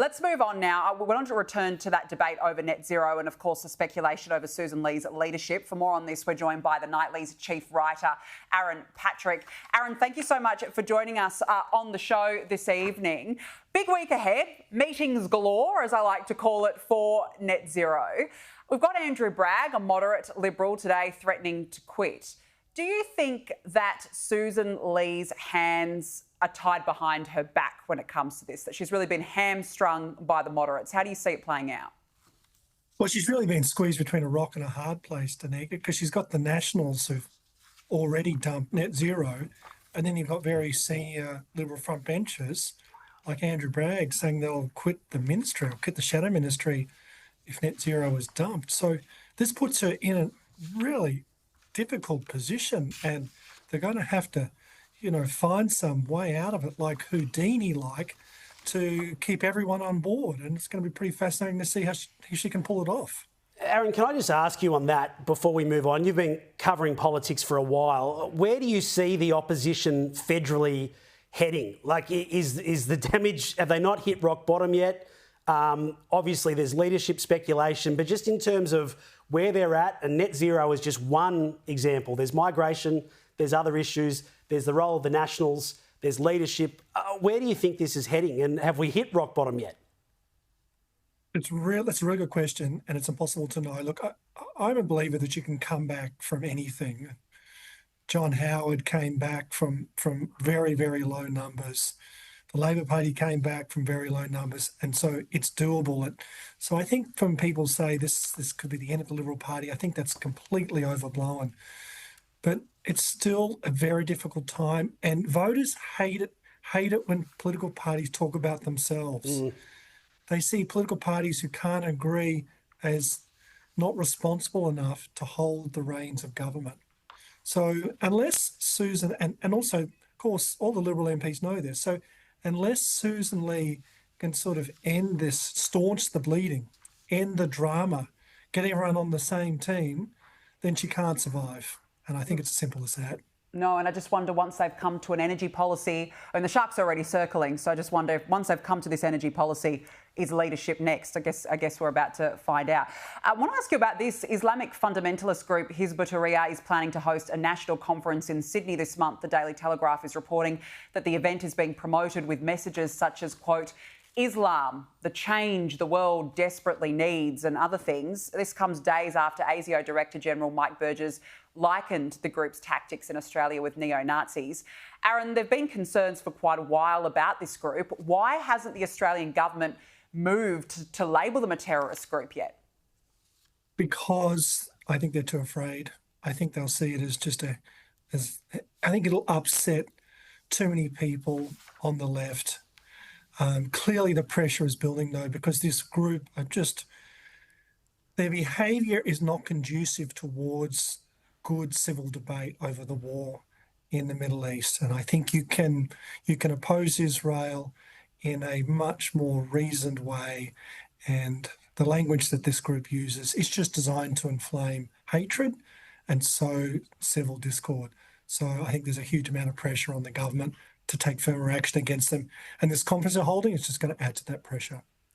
Let's move on now. We want to return to that debate over net zero and, of course, the speculation over Sussan Ley's leadership. For more on this, we're joined by the Nightly's chief writer, Aaron Patrick. Aaron, thank you so much for joining us on the show this evening. Big week ahead, meetings galore, as I like to call it, for net zero. We've got Andrew Bragg, a moderate Liberal, today threatening to quit. Do you think that Sussan Ley's hands are tied behind her back when it comes to this, that she's really been hamstrung by the moderates? How do you see it playing out? Well, she's really been squeezed between a rock and a hard place, Danica, because she's got the Nationals who've already dumped net zero, and then you've got very senior Liberal front benchers like Andrew Bragg saying they'll quit the ministry or quit the shadow ministry if net zero is dumped. So this puts her in a really difficult position, and they're going to have to find some way out of it, like Houdini-like, to keep everyone on board. And it's going to be pretty fascinating to see how she can pull it off. Aaron, can I just ask you on that before we move on? You've been covering politics for a while. Where do you see the opposition federally heading? Like, is the damage, have they not hit rock bottom yet? Obviously, there's leadership speculation, but just in terms of where they're at, and net zero is just one example. There's migration, there's other issues, there's the role of the Nationals, there's leadership. Where do you think this is heading, and have we hit rock bottom yet? That's a really good question, and it's impossible to know. Look, I'm a believer that you can come back from anything. John Howard came back from very, very low numbers. The Labor Party came back from very low numbers, and so it's doable. So I think when people say this could be the end of the Liberal Party, I think that's completely overblown. But it's still a very difficult time, and voters hate it when political parties talk about themselves. They see political parties who can't agree as not responsible enough to hold the reins of government. So unless Sussan, and also, of course, all the Liberal MPs know this, so unless Sussan Ley can sort of end this, staunch the bleeding, end the drama, get everyone on the same team, then she can't survive. And I think it's as simple as that. No, and I just wonder, once they've come to an energy policy, and the shark's already circling, so I just wonder if once they've come to this energy policy, is leadership next? I guess we're about to find out. I want to ask you about this. Islamic fundamentalist group Hizb ut-Tahrir is planning to host a national conference in Sydney this month. The Daily Telegraph is reporting that the event is being promoted with messages such as, quote, Islam, the change the world desperately needs, and other things. This comes days after ASIO Director General Mike Burgess likened the group's tactics in Australia with neo-Nazis. Aaron, there have been concerns for quite a while about this group. Why hasn't the Australian government moved to label them a terrorist group yet? Because I think they're too afraid. I think they'll see it as just I think it'll upset too many people on the left. Clearly the pressure is building, though, because this group are their behaviour is not conducive towards good civil debate over the war in the Middle East. And I think you can oppose Israel in a much more reasoned way. And the language that this group uses is just designed to inflame hatred and sow civil discord. So I think there's a huge amount of pressure on the government to take firmer action against them. And this conference they're holding is just going to add to that pressure.